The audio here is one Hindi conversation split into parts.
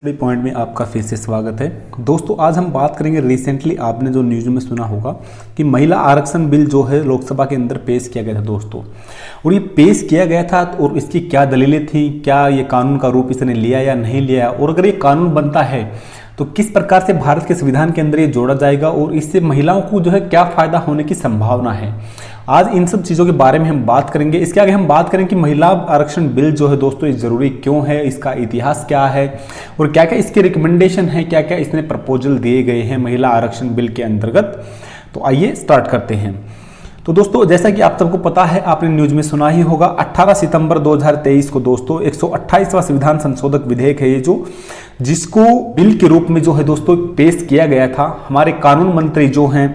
पॉइंट में आपका फिर से स्वागत है। दोस्तों आज हम बात करेंगे, रिसेंटली आपने जो न्यूज़ में सुना होगा कि महिला आरक्षण बिल जो है लोकसभा के अंदर पेश किया गया था दोस्तों। और ये पेश किया गया था और इसकी क्या दलीलें थी, क्या ये कानून का रूप इसने लिया या नहीं लिया, और अगर ये कानून बनता है तो किस प्रकार से भारत के संविधान के अंदर ये जोड़ा जाएगा और इससे महिलाओं को जो है क्या फायदा होने की संभावना है। आज इन सब चीज़ों के बारे में हम बात करेंगे। इसके आगे हम बात करें कि महिला आरक्षण बिल जो है दोस्तों ये ज़रूरी क्यों है, इसका इतिहास क्या है और क्या क्या इसके रिकमेंडेशन है, क्या क्या इसमें प्रपोजल दिए गए हैं महिला आरक्षण बिल के अंतर्गत। तो आइए स्टार्ट करते हैं। तो दोस्तों जैसा कि आप सबको पता है, आपने न्यूज़ में सुना ही होगा, 18 सितंबर 2023 को दोस्तों 128वां संविधान संशोधक विधेयक है ये जिसको बिल के रूप में जो है दोस्तों पेश किया गया था। हमारे कानून मंत्री जो हैं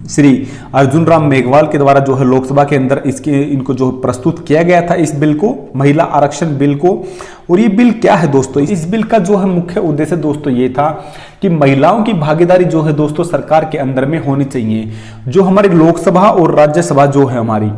श्री अर्जुन राम मेघवाल के द्वारा जो है लोकसभा के अंदर इनको जो प्रस्तुत किया गया था इस बिल को, महिला आरक्षण बिल को। और ये बिल क्या है दोस्तों, इस बिल का जो है मुख्य उद्देश्य दोस्तों ये था कि महिलाओं की भागीदारी जो है दोस्तों सरकार के अंदर में होनी चाहिए। जो हमारी लोकसभा और राज्यसभा जो है, हमारी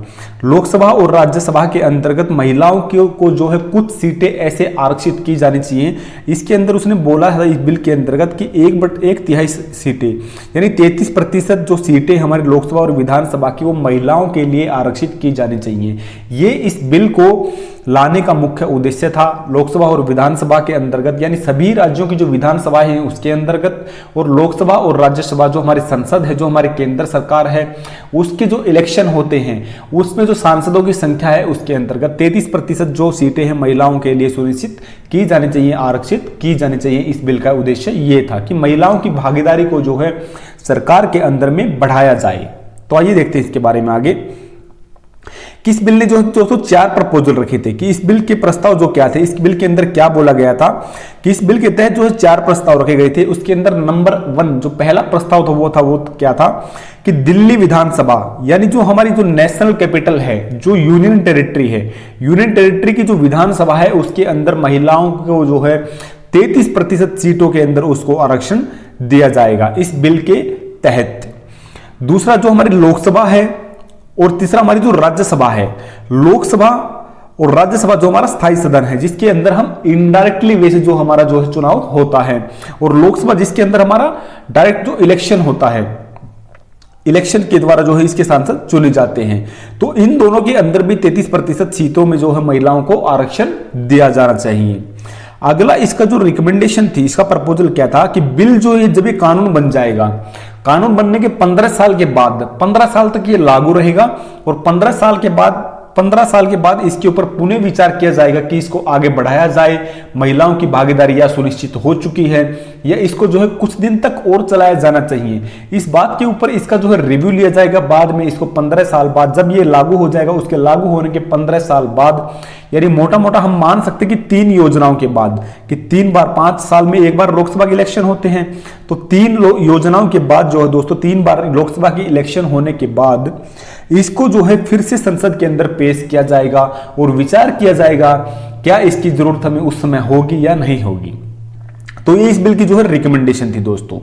लोकसभा और राज्यसभा के अंतर्गत महिलाओं को जो है कुछ सीटें ऐसे आरक्षित की जानी चाहिए। इसके अंदर उसने बोला है इस बिल के अंतर्गत कि 1/3 सीटें यानी 33% जो सीटें हमारी लोकसभा और विधानसभा की वो महिलाओं के लिए आरक्षित की जानी चाहिए। ये इस बिल को लाने का मुख्य उद्देश्य था लोकसभा और विधानसभा के अंतर्गत, यानी सभी राज्यों की जो विधानसभा है उसके अंतर्गत और लोकसभा और राज्यसभा जो हमारी संसद है, जो हमारी केंद्र सरकार है, उसके जो इलेक्शन होते हैं उसमें जो सांसदों की संख्या है उसके अंतर्गत 33% जो सीटें हैं महिलाओं के लिए सुनिश्चित की जानी चाहिए, आरक्षित की जानी चाहिए। इस बिल का उद्देश्य ये था कि महिलाओं की भागीदारी को जो है सरकार के अंदर में बढ़ाया जाए। तो आइए देखते हैं इसके बारे में आगे। किस बिल ने जो 4 प्रपोजल रखे थे कि इस बिल के प्रस्ताव जो क्या थे, इस बिल के अंदर क्या बोला गया था कि इस बिल के तहत जो है 4 प्रस्ताव रखे गए थे। उसके अंदर नंबर 1 जो पहला प्रस्ताव था वो क्या था कि दिल्ली विधानसभा यानी जो हमारी जो नेशनल कैपिटल है, जो यूनियन टेरिटरी है, यूनियन टेरिटरी की जो विधानसभा है उसके अंदर महिलाओं को जो है 33% सीटों के अंदर उसको आरक्षण दिया जाएगा इस बिल के तहत। दूसरा जो हमारी लोकसभा है और तीसरा हमारी जो राज्यसभा है, लोकसभा और राज्यसभा जो हमारा स्थायी सदन है जिसके अंदर हम इनडायरेक्टली वे से जो हमारा जो है चुनाव होता है, और लोकसभा जिसके अंदर हमारा डायरेक्ट जो इलेक्शन होता है, इलेक्शन के द्वारा जो है इसके सांसद चुने जाते हैं। तो इन दोनों के अंदर भी 33% सीटों में जो है महिलाओं को आरक्षण दिया जाना चाहिए। अगला इसका जो रिकमेंडेशन थी, इसका प्रपोजल क्या था कि बिल जो है जब ये कानून बन जाएगा, कानून बनने के 15 साल के बाद 15 साल तक ये लागू रहेगा और 15 साल के बाद इसके ऊपर पुनः विचार किया जाएगा कि इसको आगे बढ़ाया जाए। महिलाओं की भागीदारी या सुनिश्चित हो चुकी है या इसको जो है कुछ दिन तक और चलाया जाना चाहिए, इस बात के ऊपर इसका जो है रिव्यू लिया जाएगा। बाद में इसको 15 साल बाद जब ये लागू हो जाएगा, उसके लागू होने के 15 साल बाद, यानी मोटा मोटा हम मान सकते हैं कि 3 योजनाओं के बाद, कि 3 बार 5 साल में एक बार लोकसभा के इलेक्शन होते हैं, तो 3 योजनाओं के बाद जो है दोस्तों 3 बार लोकसभा की इलेक्शन होने के बाद इसको जो है फिर से संसद के अंदर पेश किया जाएगा और विचार किया जाएगा क्या इसकी जरूरत हमें उस समय होगी या नहीं होगी। तो ये इस बिल की जो है रिकमेंडेशन थी दोस्तों।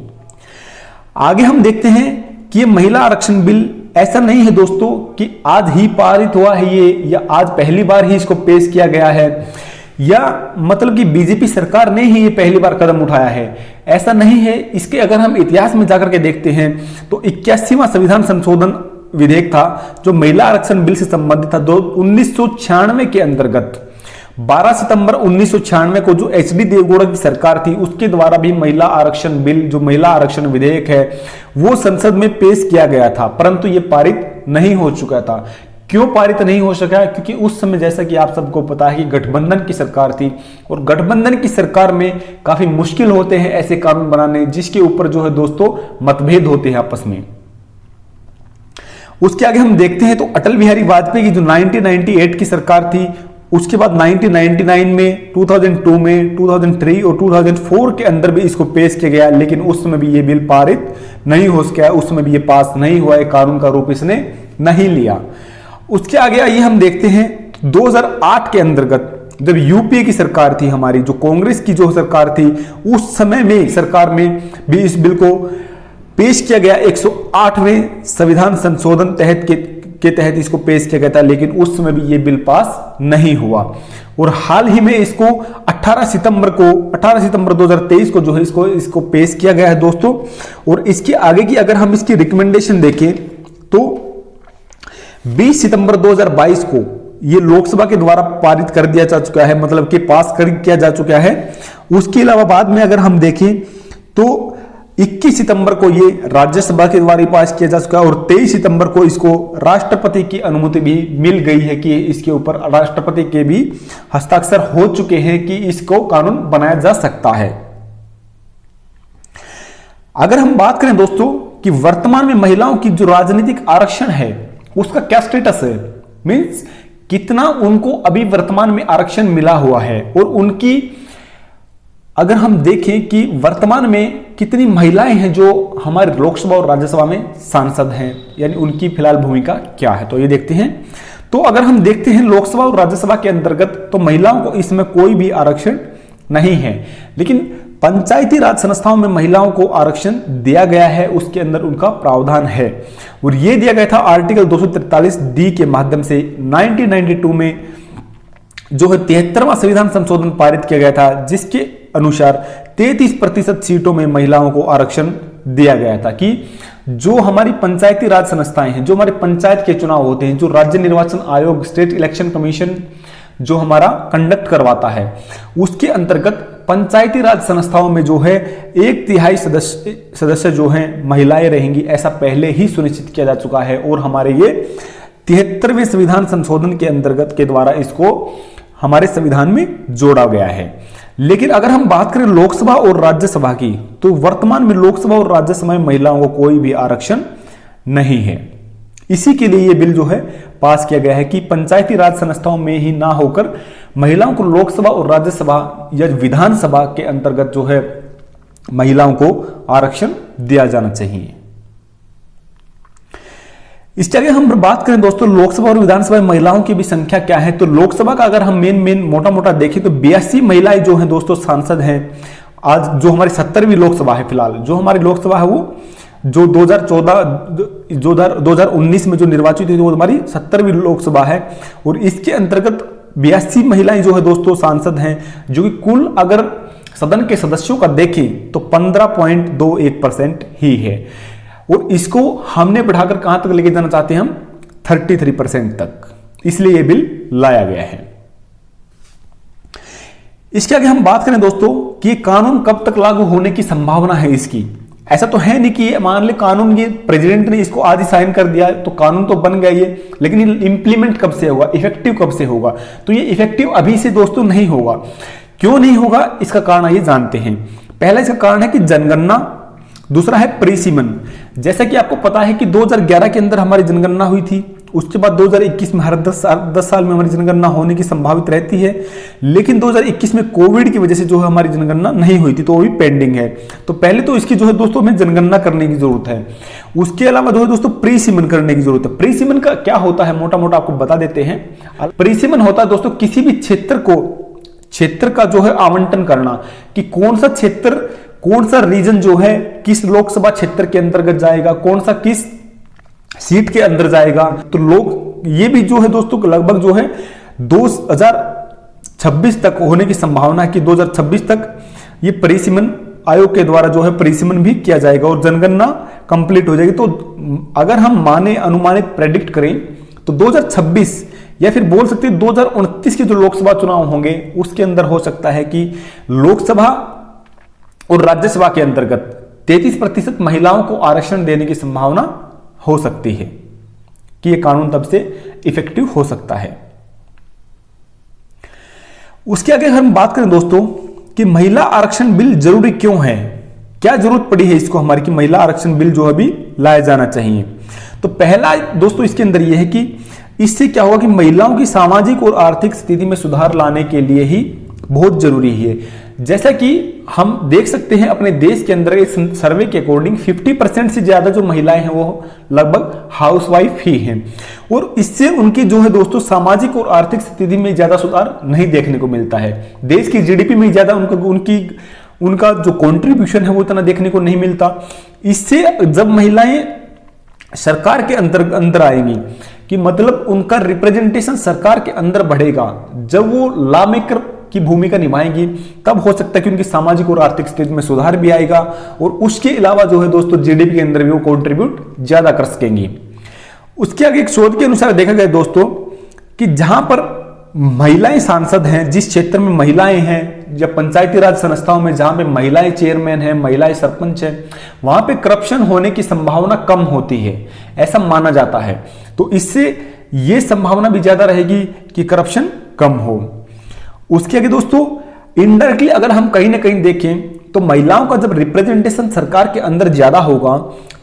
आगे हम देखते हैं कि ये महिला आरक्षण बिल ऐसा नहीं है दोस्तों कि आज ही पारित हुआ है ये, या आज पहली बार ही इसको पेश किया गया है, या मतलब कि बीजेपी सरकार ने ही ये पहली बार कदम उठाया है, ऐसा नहीं है। इसके अगर हम इतिहास में जाकर के देखते हैं तो 81वां संविधान संशोधन विधेयक था जो महिला आरक्षण बिल से संबंधित था। 1996 के अंतर्गत 12 सितंबर 1996 को जो HD देवगौड़ा की सरकार थी उसके द्वारा भी महिला आरक्षण बिल, जो महिला आरक्षण विधेयक है, वो संसद में पेश किया गया था, परंतु ये पारित नहीं हो चुका था। क्यों पारित नहीं हो सका? क्योंकि उस समय जैसा कि आप सबको पता है कि गठबंधन की सरकार थी और गठबंधन की सरकार में काफी मुश्किल होते हैं ऐसे कानून बनाने जिसके ऊपर जो है दोस्तों मतभेद होते हैं आपस में। उसके आगे हम देखते हैं तो अटल बिहारी वाजपेयी की जो 1998 की सरकार थी, उसके बाद 1999 में, 2002 में, 2003 और 2004 के अंदर भी इसको पेश किया गया, लेकिन उस समय भी ये बिल पारित नहीं हो सका, उस समय भी ये पास नहीं हुआ, एक कानून का रूप इसने नहीं लिया। उसके आगे आइए हम देखते हैं 2008 के अंतर्गत जब यूपीए की सरकार थी, हमारी जो कांग्रेस की जो सरकार थी, उस समय में सरकार में भी इस बिल को पेश किया गया 108वें संविधान संशोधन के तहत इसको पेश किया गया था, लेकिन उस समय भी ये बिल पास नहीं हुआ। और हाल ही में इसको 18 सितंबर 2023 को जो है इसको पेश किया गया है दोस्तों। और इसके आगे की अगर हम इसकी रिकमेंडेशन देखें तो 20 सितंबर 2022 को ये लोकसभा के द्वारा पारित कर दिया जा चुका है, मतलब कि पास किया जा चुका है। उसके अलावा बाद में अगर हम देखें तो 21 सितंबर को ये राज्यसभा के द्वारा पास किया जा चुका है और 23 सितंबर को इसको राष्ट्रपति की अनुमति भी मिल गई है कि इसके ऊपर राष्ट्रपति के भी हस्ताक्षर हो चुके हैं कि इसको कानून बनाया जा सकता है। अगर हम बात करें दोस्तों कि वर्तमान में महिलाओं की जो राजनीतिक आरक्षण है उसका क्या स्टेटस है, मींस कितना उनको अभी वर्तमान में आरक्षण मिला हुआ है, और उनकी अगर हम देखें कि वर्तमान में कितनी महिलाएं हैं जो हमारे लोकसभा और राज्यसभा में सांसद हैं, यानी उनकी फिलहाल भूमिका क्या है, तो ये देखते हैं। तो अगर हम देखते हैं लोकसभा और राज्यसभा के अंतर्गत तो महिलाओं को इसमें कोई भी आरक्षण नहीं है, लेकिन पंचायती राज संस्थाओं में महिलाओं को आरक्षण दिया गया है, उसके अंदर उनका प्रावधान है। और यह दिया गया था आर्टिकल 243 डी के माध्यम से 1992 में जो है 73वां संविधान संशोधन पारित किया गया था, जिसके अनुसार 33% सीटों में महिलाओं को आरक्षण दिया गया था कि जो हमारी पंचायती राज संस्थाएं हैं, जो हमारे पंचायत के चुनाव होते हैं, जो राज्य निर्वाचन आयोग स्टेट इलेक्शन कमीशन जो हमारा कंडक्ट करवाता है, उसके अंतर्गत पंचायती राज संस्थाओं में जो है 1/3 सदस्य जो हैं महिलाएं रहेंगी, ऐसा पहले ही सुनिश्चित किया जा चुका है। और हमारे ये 73वें संविधान संशोधन के अंतर्गत के द्वारा इसको हमारे संविधान में जोड़ा गया है। लेकिन अगर हम बात करें लोकसभा और राज्यसभा की, तो वर्तमान में लोकसभा और राज्यसभा में महिलाओं को कोई भी आरक्षण नहीं है। इसी के लिए यह बिल जो है पास किया गया है कि पंचायती राज संस्थाओं में ही ना होकर महिलाओं को लोकसभा और राज्यसभा या विधानसभा के अंतर्गत जो है महिलाओं को आरक्षण दिया जाना चाहिए। इसके आगे हम बात करें दोस्तों लोकसभा और विधानसभा में महिलाओं की भी संख्या क्या है, तो लोकसभा का अगर हम मेन मोटा देखें तो 82 महिलाएं जो हैं दोस्तों सांसद हैं। आज जो हमारी 70वीं लोकसभा है, फिलहाल जो हमारी लोकसभा है वो जो 2019 में जो निर्वाचित हुई वो हमारी 70वीं लोकसभा है। और इसके अंतर्गत 82 महिलाएं जो है दोस्तों सांसद हैं, जो कि कुल अगर सदन के सदस्यों का देखें तो 15.21% ही है। और इसको हमने बढ़ाकर कहां तक लेके जाना चाहते हैं हम, 33% तक, इसलिए यह बिल लाया गया है। इसके आगे हम बात करें दोस्तों कि कानून कब तक लागू होने की संभावना है इसकी। ऐसा तो है नहीं कि मान ले कानून ये प्रेसिडेंट ने इसको आज ही साइन कर दिया तो कानून तो बन गया ये, लेकिन इंप्लीमेंट कब से होगा, इफेक्टिव कब से होगा, तो ये इफेक्टिव अभी से दोस्तों नहीं होगा। क्यों नहीं होगा, इसका कारण आइए जानते हैं। पहला इसका कारण है कि जनगणना, दूसरा है प्रीसीमन। जैसा कि आपको पता है कि 2011 के अंदर हमारी जनगणना हुई थी, उसके बाद 2021 में हर 10 साल में हमारी जनगणना होने की संभावित रहती है, लेकिन 2021 में कोविड की वजह से जो है हमारी जनगणना नहीं हुई थी, तो वो भी पेंडिंग है। तो पहले तो इसकी जो है दोस्तों हमें जनगणना करने की जरूरत है। उसके अलावा जो है दोस्तों प्रीसीमन करने की जरूरत है। प्रीसीमन का क्या होता है मोटा मोटा आपको बता देते हैं। प्रीसीमन होता है दोस्तों किसी भी क्षेत्र का जो है आवंटन करना, कि कौन सा क्षेत्र, कौन सा रीजन जो है किस लोकसभा क्षेत्र के अंतर्गत जाएगा, कौन सा किस सीट के अंदर जाएगा। तो लोग ये भी जो है दोस्तों लगभग जो है 2026 तक होने की संभावना है कि 2026 तक ये प्रीसीमन आयोग के द्वारा जो है प्रीसीमन भी किया जाएगा और जनगणना कंप्लीट हो जाएगी। तो अगर हम अनुमानित प्रेडिक्ट करें तो 2026 या फिर बोल सकते हैं 2029 के जो लोकसभा चुनाव होंगे उसके अंदर हो सकता है कि लोकसभा और राज्यसभा के अंतर्गत 33% महिलाओं को आरक्षण देने की संभावना हो सकती है, कि यह कानून तब से इफेक्टिव हो सकता है। उसके आगे हम बात करें दोस्तों कि महिला आरक्षण बिल जरूरी क्यों है, क्या जरूरत पड़ी है इसको हमारी कि महिला आरक्षण बिल जो अभी लाया जाना चाहिए। तो पहला दोस्तों इसके अंदर यह है कि इससे क्या होगा कि महिलाओं की सामाजिक और आर्थिक स्थिति में सुधार लाने के लिए ही बहुत जरूरी है। जैसा कि हम देख सकते हैं अपने देश के अंदर इस सर्वे के अकॉर्डिंग 50% से ज्यादा जो महिलाएं हैं वो लगभग हाउसवाइफ ही हैं, और इससे उनकी जो है दोस्तों सामाजिक और आर्थिक स्थिति में ज्यादा सुधार नहीं देखने को मिलता है। देश की जीडीपी में ज्यादा उनका जो कंट्रीब्यूशन है वो इतना देखने को नहीं मिलता। इससे जब महिलाएं सरकार के अंदर आएंगी, कि मतलब उनका रिप्रेजेंटेशन सरकार के अंदर बढ़ेगा। जब वो लॉ मेकर की भूमिका निभाएंगी तब हो सकता है कि उनकी सामाजिक और आर्थिक स्थिति में सुधार भी आएगा, और उसके अलावा जो है दोस्तों जीडीपी के अंदर भी वो कंट्रीब्यूट ज्यादा कर सकेंगी। उसके आगे एक शोध के अनुसार देखा गया दोस्तों कि जहां पर महिलाएं सांसद हैं, जिस क्षेत्र में महिलाएं हैं या पंचायती राज संस्थाओं में जहां पे महिलाएं चेयरमैन हैं, महिलाएं सरपंच हैं, वहां पे करप्शन होने की संभावना कम होती है, ऐसा माना जाता है। तो इससे यह संभावना भी ज्यादा रहेगी कि करप्शन कम हो। उसके आगे दोस्तों इनडायरेक्टली अगर हम कहीं ना कहीं देखें तो महिलाओं का जब रिप्रेजेंटेशन सरकार के अंदर ज्यादा होगा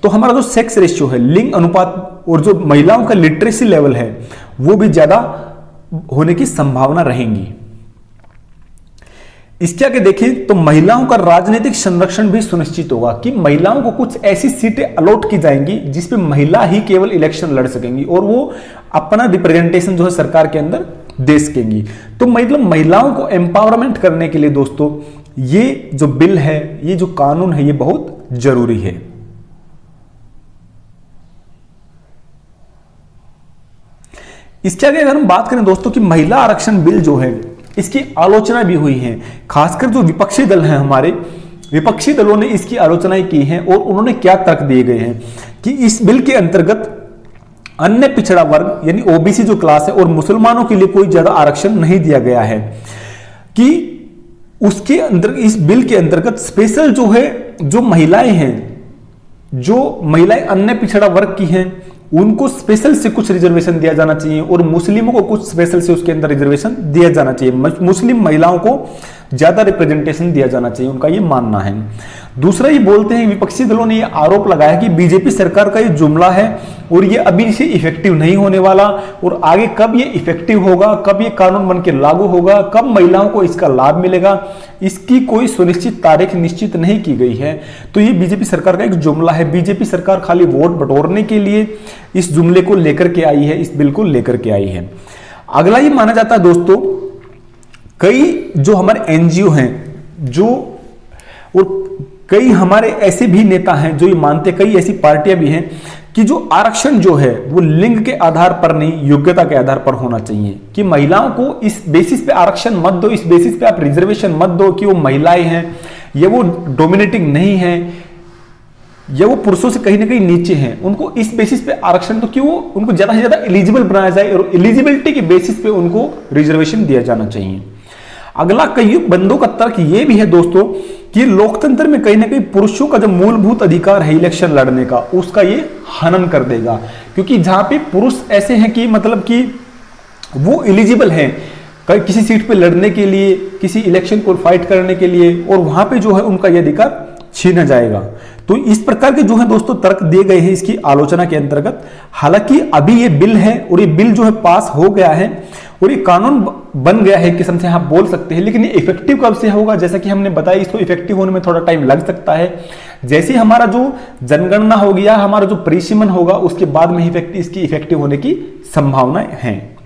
तो हमारा जो सेक्स रेशियो है, लिंग अनुपात, और जो महिलाओं का लिटरेसी लेवल है वो भी ज्यादा होने की संभावना रहेंगी। इसके आगे देखें तो महिलाओं का राजनीतिक संरक्षण भी सुनिश्चित होगा, कि महिलाओं को कुछ ऐसी सीटें अलॉट की जाएंगी जिसपे महिला ही केवल इलेक्शन लड़ सकेंगी और वो अपना रिप्रेजेंटेशन जो है सरकार के अंदर दे सकेंगी। तो मतलब महिलाओं को एम्पावरमेंट करने के लिए दोस्तों ये जो बिल है, ये जो कानून है, ये बहुत जरूरी है। इसके आगे अगर हम बात करें दोस्तों कि महिला आरक्षण बिल जो है इसकी आलोचना भी हुई है, खासकर जो विपक्षी दल हैं, हमारे विपक्षी दलों ने इसकी आलोचनाएं की हैं और उन्होंने क्या तर्क दिए गए हैं कि इस बिल के अंतर्गत अन्य पिछड़ा वर्ग यानी ओबीसी जो क्लास है और मुसलमानों के लिए कोई ज्यादा आरक्षण नहीं दिया गया है, कि उसके अंदर इस बिल के अंतर्गत स्पेशल जो है जो महिलाएं हैं, जो महिलाएं अन्य पिछड़ा वर्ग की हैं, उनको स्पेशल से कुछ रिजर्वेशन दिया जाना चाहिए और मुस्लिमों को कुछ स्पेशल से उसके अंदर रिजर्वेशन दिया जाना चाहिए। मुस्लिम महिलाओं को ज्यादा रिप्रेजेंटेशन दिया जाना चाहिए, उनका ये मानना है। दूसरा ये बोलते हैं, विपक्षी दलों ने ये आरोप लगाया कि बीजेपी सरकार का ये जुमला है और ये अभी से इफेक्टिव नहीं होने वाला, और आगे कब ये इफेक्टिव होगा, कब ये कानून बन के लागू होगा, कब महिलाओं को इसका लाभ मिलेगा, इसकी कोई सुनिश्चित तारीख निश्चित नहीं की गई है। तो ये बीजेपी सरकार का एक जुमला है। बीजेपी सरकार खाली वोट बटोरने के लिए इस जुमले को लेकर के आई है, इस बिल को लेकर के आई है। अगला ये माना जाता है दोस्तों, कई जो हमारे एनजीओ हैं, जो और कई हमारे ऐसे भी नेता हैं जो ये मानते, कई ऐसी पार्टियां भी हैं कि जो आरक्षण जो है वो लिंग के आधार पर नहीं, योग्यता के आधार पर होना चाहिए, कि महिलाओं को इस बेसिस पे आरक्षण मत दो, इस बेसिस पे आप रिजर्वेशन मत दो कि वो महिलाएं हैं या वो डोमिनेटिंग नहीं है या वो पुरुषों से कहीं ना कहीं नीचे हैं, उनको इस बेसिस पे आरक्षण, तो क्यों उनको ज्यादा से ज्यादा एलिजिबल बनाया जाए और एलिजिबिलिटी के बेसिस पे उनको रिजर्वेशन दिया जाना चाहिए। अगला कई बंदों का तर्क ये भी है दोस्तों कि लोकतंत्र में कहीं ना कहीं पुरुषों का जो मूलभूत अधिकार है इलेक्शन लड़ने का, उसका ये हनन कर देगा, क्योंकि जहां पे पुरुष ऐसे हैं कि मतलब कि वो एलिजिबल हैं किसी सीट पे लड़ने के लिए, किसी इलेक्शन को फाइट करने के लिए, और वहां पे जो है उनका ये अधिकार छीना जाएगा। तो इस प्रकार के जो है दोस्तों तर्क दिए गए हैं इसकी आलोचना के अंतर्गत। हालांकि अभी ये बिल है और ये बिल जो है पास हो गया है और ये कानून बन गया है, किस्म से आप बोल सकते हैं, लेकिन ये इफेक्टिव कब से होगा, जैसा कि हमने बताया, इसको इफेक्टिव होने में थोड़ा टाइम लग सकता है। जैसे हमारा जो जनगणना होगी या हमारा जो परिसीमन होगा उसके बाद में इसकी इफेक्टिव होने की संभावनाएं हैं।